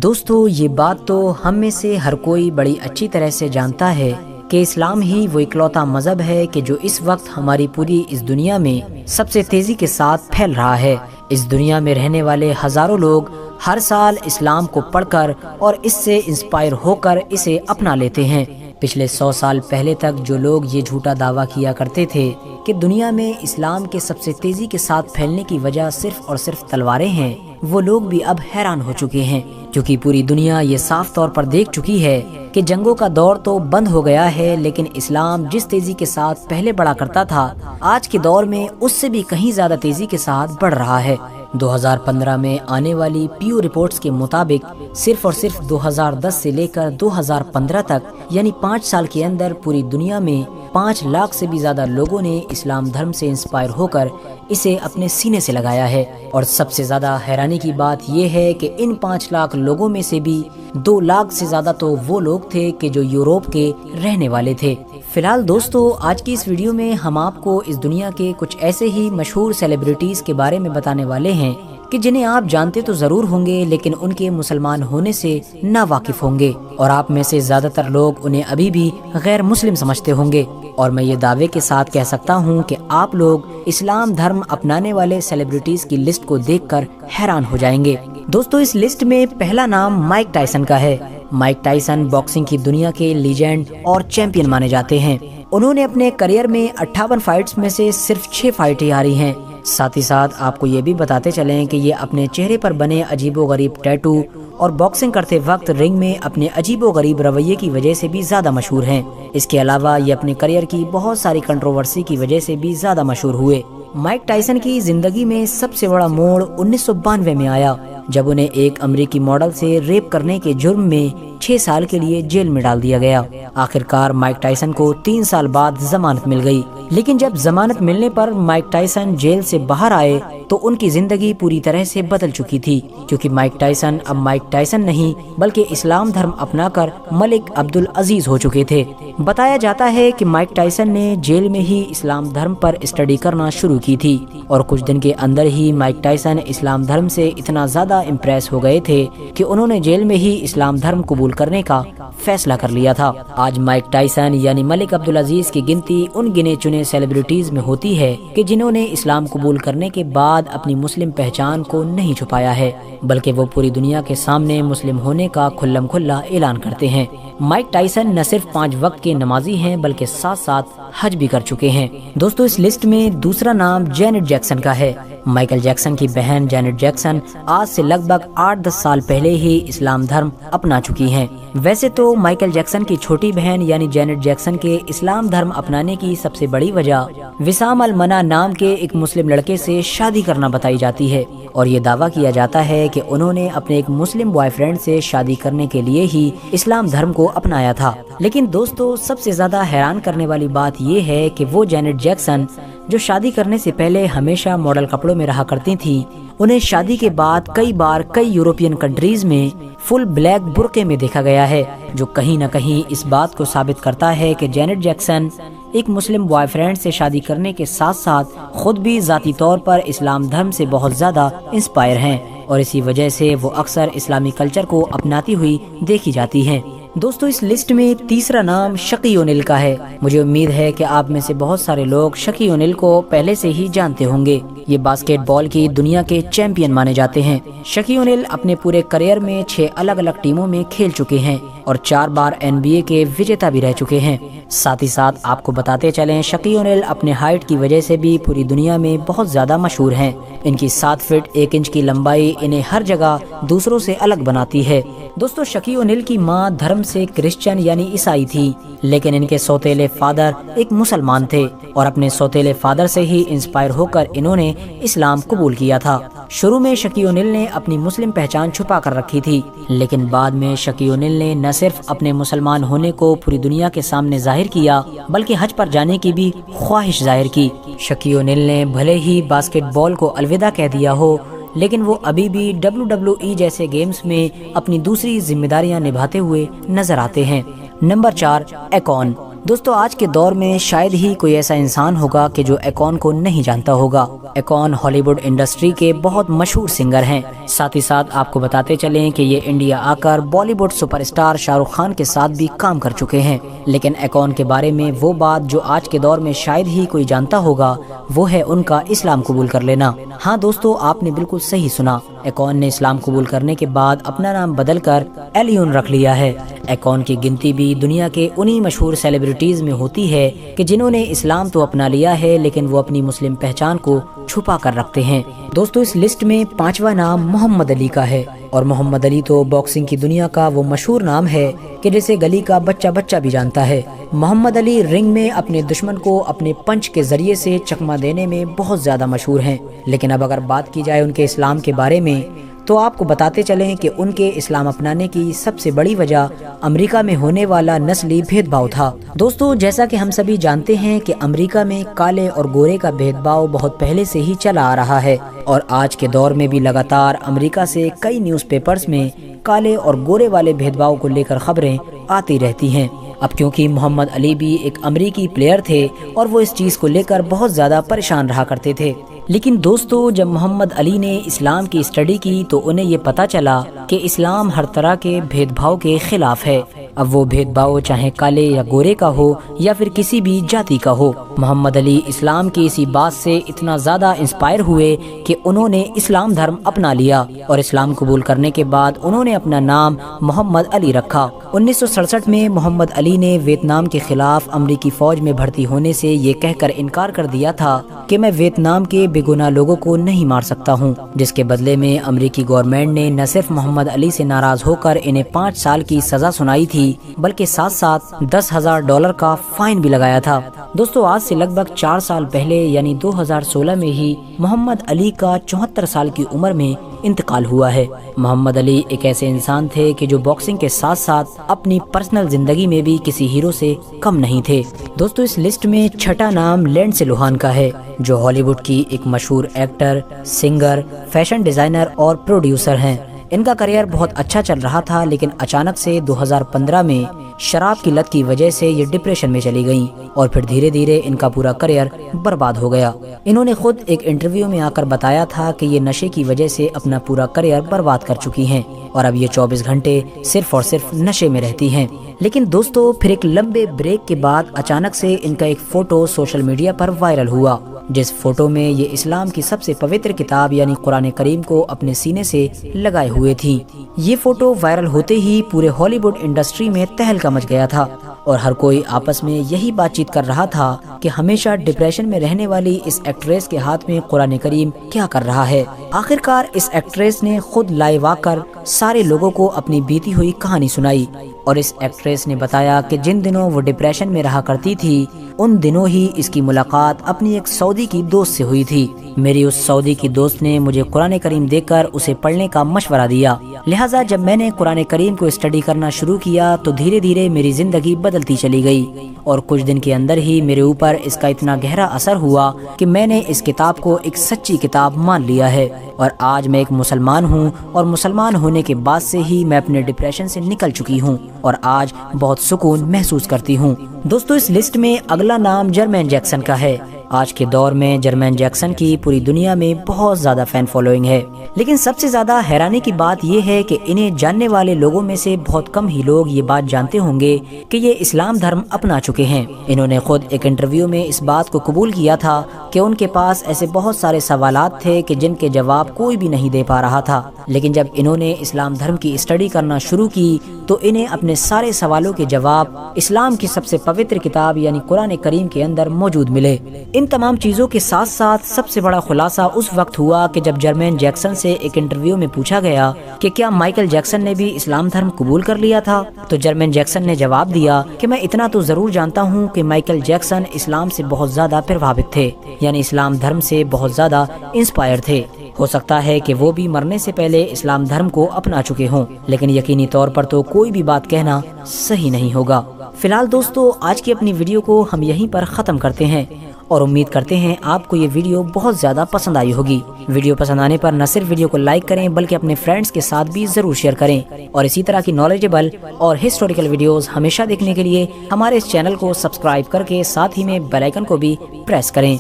دوستو یہ بات تو ہم میں سے ہر کوئی بڑی اچھی طرح سے جانتا ہے کہ اسلام ہی وہ اکلوتا مذہب ہے کہ جو اس وقت ہماری پوری اس دنیا میں سب سے تیزی کے ساتھ پھیل رہا ہے۔ اس دنیا میں رہنے والے ہزاروں لوگ ہر سال اسلام کو پڑھ کر اور اس سے انسپائر ہو کر اسے اپنا لیتے ہیں۔ پچھلے 100 سال پہلے تک جو لوگ یہ جھوٹا دعویٰ کیا کرتے تھے کہ دنیا میں اسلام کے سب سے تیزی کے ساتھ پھیلنے کی وجہ صرف اور صرف تلواریں ہیں، وہ لوگ بھی اب حیران ہو چکے ہیں، کیونکہ پوری دنیا یہ صاف طور پر دیکھ چکی ہے کہ جنگوں کا دور تو بند ہو گیا ہے، لیکن اسلام جس تیزی کے ساتھ پہلے بڑھا کرتا تھا آج کے دور میں اس سے بھی کہیں زیادہ تیزی کے ساتھ بڑھ رہا ہے۔ 2015 میں آنے والی پیو رپورٹس کے مطابق صرف اور صرف 2010 سے لے کر 2015 تک یعنی 5 سال کے اندر پوری دنیا میں 5 لاکھ سے بھی زیادہ لوگوں نے اسلام دھرم سے انسپائر ہو کر اسے اپنے سینے سے لگایا ہے۔ اور سب سے زیادہ حیرانی کی بات یہ ہے کہ ان 5 لاکھ لوگوں میں سے بھی 2 لاکھ سے زیادہ تو وہ لوگ تھے کہ جو یوروپ کے رہنے والے تھے۔ فی الحال دوستو آج کی اس ویڈیو میں ہم آپ کو اس دنیا کے کچھ ایسے ہی مشہور سیلیبریٹیز کے بارے میں بتانے والے ہیں کہ جنہیں آپ جانتے تو ضرور ہوں گے لیکن ان کے مسلمان ہونے سے نا واقف ہوں گے، اور آپ میں سے زیادہ تر لوگ انہیں ابھی بھی غیر مسلم سمجھتے ہوں گے۔ اور میں یہ دعوے کے ساتھ کہہ سکتا ہوں کہ آپ لوگ اسلام دھرم اپنانے والے سیلیبریٹیز کی لسٹ کو دیکھ کر حیران ہو جائیں گے۔ دوستو اس لسٹ میں پہلا نام مائک ٹائسن کا ہے۔ مائک ٹائسن باکسنگ کی دنیا کے لیجنڈ اور چیمپئن مانے جاتے ہیں۔ انہوں نے اپنے کریئر میں 58 فائٹس میں سے صرف 6 فائٹیں ہاری ہیں۔ ساتھ ہی ساتھ آپ کو یہ بھی بتاتے چلیں کہ یہ اپنے چہرے پر بنے عجیب و غریب ٹیٹو اور باکسنگ کرتے وقت رنگ میں اپنے عجیب و غریب رویے کی وجہ سے بھی زیادہ مشہور ہیں۔ اس کے علاوہ یہ اپنے کریئر کی بہت ساری کنٹروورسی کی وجہ سے بھی زیادہ مشہور ہوئے۔ مائک ٹائسن کی زندگی میں سب سے بڑا موڑ 1992 میں آیا جب انہیں ایک امریکی ماڈل سے ریپ کرنے کے جرم میں 6 سال کے لیے جیل میں ڈال دیا گیا۔ آخرکار مائک ٹائسن کو 3 سال بعد ضمانت مل گئی، لیکن جب ضمانت ملنے پر مائک ٹائسن جیل سے باہر آئے تو ان کی زندگی پوری طرح سے بدل چکی تھی، کیونکہ مائک ٹائسن اب مائک ٹائسن نہیں بلکہ اسلام دھرم اپنا کر ملک عبدالعزیز ہو چکے تھے۔ بتایا جاتا ہے کہ مائک ٹائسن نے جیل میں ہی اسلام دھرم پر اسٹڈی کرنا شروع کی تھی، اور کچھ دن کے اندر ہی مائک ٹائسن اسلام دھرم سے اتنا زیادہ امپریس ہو گئے تھے کہ انہوں نے جیل میں ہی اسلام دھرم قبول کرنے کا فیصلہ کر لیا تھا۔ آج مائک ٹائسن یعنی ملک عبدالعزیز کی گنتی ان گنے چنے سیلیبریٹیز میں ہوتی ہے کہ جنہوں نے اسلام قبول کرنے کے بعد اپنی مسلم پہچان کو نہیں چھپایا ہے، بلکہ وہ پوری دنیا کے سامنے مسلم ہونے کا کھلم کھلا اعلان کرتے ہیں۔ مائک ٹائسن نہ صرف 5 وقت کے نمازی ہیں بلکہ ساتھ ساتھ حج بھی کر چکے ہیں۔ دوستو اس لسٹ میں دوسرا نام جینٹ جیکسن کا ہے۔ مائیکل جیکسن کی بہن جینٹ جیکسن آج سے لگ بھگ 8-10 سال پہلے ہی اسلام دھرم اپنا چکی ہیں۔ ویسے تو مائیکل جیکسن کی چھوٹی بہن یعنی جینٹ جیکسن کے اسلام دھرم اپنانے کی سب سے بڑی وجہ وسام المنا نام کے ایک مسلم لڑکے سے شادی کرنا بتائی جاتی ہے، اور یہ دعویٰ کیا جاتا ہے کہ انہوں نے اپنے ایک مسلم بوائے فرینڈ سے شادی کرنے کے لیے ہی اسلام دھرم کو اپنایا تھا۔ لیکن دوستو سب سے زیادہ حیران کرنے والی بات یہ ہے کہ وہ جینٹ جیکسن جو شادی کرنے سے پہلے ہمیشہ ماڈل کپڑوں میں رہا کرتی تھی، انہیں شادی کے بعد کئی بار کئی یورپین کنٹریز میں فل بلیک برقعے میں دیکھا گیا ہے، جو کہیں نہ کہیں اس بات کو ثابت کرتا ہے کہ جینٹ جیکسن ایک مسلم بوائے فرینڈ سے شادی کرنے کے ساتھ ساتھ خود بھی ذاتی طور پر اسلام دھرم سے بہت زیادہ انسپائر ہیں، اور اسی وجہ سے وہ اکثر اسلامی کلچر کو اپناتی ہوئی دیکھی جاتی ہیں۔ دوستو اس لسٹ میں تیسرا نام شقی اونیل کا ہے۔ مجھے امید ہے کہ آپ میں سے بہت سارے لوگ شقی اونیل کو پہلے سے ہی جانتے ہوں گے۔ یہ باسکٹ بال کی دنیا کے چیمپئن مانے جاتے ہیں۔ شقی اونیل اپنے پورے کریئر میں 6 الگ الگ ٹیموں میں کھیل چکے ہیں اور 4 بار NBA کے وجیتا بھی رہ چکے ہیں۔ ساتھ ہی ساتھ آپ کو بتاتے چلیں شقی اونیل اپنے ہائٹ کی وجہ سے بھی پوری دنیا میں بہت زیادہ مشہور ہیں۔ ان کی 7 فٹ 1 انچ کی لمبائی انہیں ہر جگہ دوسروں سے الگ بناتی ہے۔ دوستو شقی اونیل کی ماں دھرم سے کرسچن یعنی عیسائی تھی، لیکن ان کے سوتیلے فادر ایک مسلمان تھے، اور اپنے سوتیلے فادر سے ہی انسپائر ہو کر انہوں نے اسلام قبول کیا تھا۔ شروع میں شقی اونیل نے اپنی مسلم پہچان چھپا کر رکھی تھی، لیکن بعد میں شقی اونیل نے نہ صرف اپنے مسلمان ہونے کو پوری دنیا کے سامنے ظاہر کیا بلکہ حج پر جانے کی بھی خواہش ظاہر کی۔ شقی اونیل نے بھلے ہی باسکٹ بال کو الوداع کہہ دیا ہو، لیکن وہ ابھی بھی WWE جیسے گیمز میں اپنی دوسری ذمہ داریاں نبھاتے ہوئے نظر آتے ہیں۔ Number 4 econ. دوستو آج کے دور میں شاید ہی کوئی ایسا انسان ہوگا کہ جو ایکون کو نہیں جانتا ہوگا۔ ایکون ہالی ووڈ انڈسٹری کے بہت مشہور سنگر ہیں۔ ساتھ ہی ساتھ آپ کو بتاتے چلیں کہ یہ انڈیا آ کر بالی would super star Shah Rukh Khan کے ساتھ بھی کام کر چکے ہیں۔ لیکن ایکون کے بارے میں وہ بات جو آج کے دور میں شاید ہی کوئی جانتا ہوگا وہ ہے ان کا اسلام قبول کر لینا۔ ہاں دوستو، آپ نے بالکل صحیح سنا، ایکون نے اسلام قبول کرنے کے بعد اپنا نام بدل کر ایلیون رکھ لیا ہے۔ ایکون کی گنتی بھی دنیا کے انہی مشہور سیلیبریٹیز میں ہوتی ہے کہ جنہوں نے اسلام تو اپنا لیا ہے لیکن وہ اپنی مسلم پہچان کو چھپا کر رکھتے ہیں۔ دوستو، اس لسٹ میں 5واں نام محمد علی کا ہے، اور محمد علی تو باکسنگ کی دنیا کا وہ مشہور نام ہے کہ جسے گلی کا بچہ بھی جانتا ہے۔ محمد علی رنگ میں اپنے دشمن کو اپنے پنچ کے ذریعے سے چکما دینے میں بہت زیادہ مشہور ہیں۔ لیکن اب اگر بات کی جائے ان کے اسلام کے بارے میں تو آپ کو بتاتے چلیں کہ ان کے اسلام اپنانے کی سب سے بڑی وجہ امریکہ میں ہونے والا نسلی بھید بھاؤ تھا۔ دوستو، جیسا کہ ہم سبھی جانتے ہیں کہ امریکہ میں کالے اور گورے کا بھید بھاؤ بہت پہلے سے ہی چلا آ رہا ہے، اور آج کے دور میں بھی لگاتار امریکہ سے کئی نیوز پیپرز میں کالے اور گورے والے بھید بھاؤ کو لے کر خبریں آتی رہتی ہیں۔ اب کیونکہ محمد علی بھی ایک امریکی پلیئر تھے اور وہ اس چیز کو لے کر بہت زیادہ پریشان رہا کرتے تھے۔ لیکن دوستو، جب محمد علی نے اسلام کی اسٹڈی کی تو انہیں یہ پتا چلا کہ اسلام ہر طرح کے بھید بھاؤ کے خلاف ہے۔ اب وہ بھید بھاؤ چاہے کالے یا گورے کا ہو یا پھر کسی بھی جاتی کا ہو۔ محمد علی اسلام کی اسی بات سے اتنا زیادہ انسپائر ہوئے کہ انہوں نے اسلام دھرم اپنا لیا، اور اسلام قبول کرنے کے بعد انہوں نے اپنا نام محمد علی رکھا۔ 1967 میں محمد علی نے ویتنام کے خلاف امریکی فوج میں بھرتی ہونے سے یہ کہہ کر انکار کر دیا تھا کہ میں ویتنام کے بے گناہ لوگوں کو نہیں مار سکتا ہوں، جس کے بدلے میں امریکی گورنمنٹ نے نہ صرف محمد علی سے ناراض ہو کر انہیں 5 سال کی سزا سنائی تھی بلکہ ساتھ ساتھ $10,000 کا فائن بھی لگایا تھا۔ دوستو، آج سے لگ بھگ 4 سال پہلے یعنی 2016 میں ہی محمد علی کا 74 سال کی عمر میں انتقال ہوا ہے۔ محمد علی ایک ایسے انسان تھے کہ جو باکسنگ کے ساتھ ساتھ اپنی پرسنل زندگی میں بھی کسی ہیرو سے کم نہیں تھے۔ دوستو، اس لسٹ میں 6واں نام لینڈسے لوہان کا ہے، جو ہالی ووڈ کی ایک مشہور ایکٹر، سنگر، فیشن ڈیزائنر اور پروڈیوسر ہیں۔ ان کا کریئر بہت اچھا چل رہا تھا، لیکن اچانک سے 2015 میں شراب کی لت کی وجہ سے یہ ڈپریشن میں چلی گئیں، اور پھر دھیرے دھیرے ان کا پورا کریئر برباد ہو گیا۔ انہوں نے خود ایک انٹرویو میں آ کر بتایا تھا کہ یہ نشے کی وجہ سے اپنا پورا کریئر برباد کر چکی ہیں، اور اب یہ 24 گھنٹے صرف اور صرف نشے میں رہتی ہیں۔ لیکن دوستو، پھر ایک لمبے بریک کے بعد اچانک سے ان کا ایک فوٹو سوشل میڈیا پر وائرل ہوا، جس فوٹو میں یہ اسلام کی سب سے پوتر کتاب یعنی قرآن کریم کو اپنے سینے سے لگائے ہوئے تھی۔ یہ فوٹو وائرل ہوتے ہی پورے ہالی ووڈ انڈسٹری میں تہلکہ مچ گیا تھا، اور ہر کوئی آپس میں یہی بات چیت کر رہا تھا کہ ہمیشہ ڈپریشن میں رہنے والی اس ایکٹریس کے ہاتھ میں قرآن کریم کیا کر رہا ہے۔ آخرکار اس ایکٹریس نے خود لائیو آ کر سارے لوگوں کو اپنی بیتی ہوئی کہانی سنائی، اور اس ایکٹریس نے بتایا کہ جن دنوں وہ ڈپریشن میں رہا کرتی تھی ان دنوں ہی اس کی ملاقات اپنی ایک سعودی کی دوست سے ہوئی تھی۔ میری اس سعودی کی دوست نے مجھے قرآن کریم دے کر اسے پڑھنے کا مشورہ دیا، لہٰذا جب میں نے قرآن کریم کو اسٹڈی کرنا شروع کیا تو دھیرے دھیرے میری زندگی بدلتی چلی گئی، اور کچھ دن کے اندر ہی میرے اوپر اس کا اتنا گہرا اثر ہوا کہ میں نے اس کتاب کو ایک سچی کتاب مان لیا ہے، اور آج میں ایک مسلمان ہوں، اور مسلمان ہونے کے بعد سے ہی میں اپنے ڈپریشن سے نکل چکی ہوں، اور آج بہت سکون محسوس کرتی ہوں۔ دوستو، اس لسٹ میں اگلا نام جرمین جیکسن کا ہے۔ آج کے دور میں جرمین جیکسن کی پوری دنیا میں بہت زیادہ فین فالوئنگ ہے، لیکن سب سے زیادہ حیرانی کی بات یہ ہے کہ انہیں جاننے والے لوگوں میں سے بہت کم ہی لوگ یہ بات جانتے ہوں گے کہ یہ اسلام دھرم اپنا چکے ہیں۔ انہوں نے خود ایک انٹرویو میں اس بات کو قبول کیا تھا کہ ان کے پاس ایسے بہت سارے سوالات تھے کہ جن کے جواب کوئی بھی نہیں دے پا رہا تھا، لیکن جب انہوں نے اسلام دھرم کی اسٹڈی کرنا شروع کی تو انہیں اپنے سارے سوالوں کے جواب اسلام کی سب سے پوتر کتاب یعنی قرآن کریم کے اندر موجود ملے۔ ان تمام چیزوں کے ساتھ ساتھ سب سے بڑا خلاصہ اس وقت ہوا کہ جب جرمین جیکسن سے ایک انٹرویو میں پوچھا گیا کہ کیا مائیکل جیکسن نے بھی اسلام دھرم قبول کر لیا تھا، تو جرمین جیکسن نے جواب دیا کہ میں اتنا تو ضرور جانتا ہوں کہ مائیکل جیکسن اسلام سے بہت زیادہ پربھاوت تھے، یعنی اسلام دھرم سے بہت زیادہ انسپائر تھے۔ ہو سکتا ہے کہ وہ بھی مرنے سے پہلے اسلام دھرم کو اپنا چکے ہوں، لیکن یقینی طور پر تو کوئی بھی بات کہنا صحیح نہیں ہوگا۔ فی الحال دوستو، آج کی اپنی ویڈیو کو ہم یہیں پر ختم کرتے ہیں، اور امید کرتے ہیں آپ کو یہ ویڈیو بہت زیادہ پسند آئی ہوگی۔ ویڈیو پسند آنے پر نہ صرف ویڈیو کو لائک کریں بلکہ اپنے فرینڈز کے ساتھ بھی ضرور شیئر کریں، اور اسی طرح کی نالجبل اور ہسٹوریکل ویڈیوز ہمیشہ دیکھنے کے لیے ہمارے اس چینل کو سبسکرائب کر کے ساتھ ہی میں بیل آئیکن کو بھی پریس کریں۔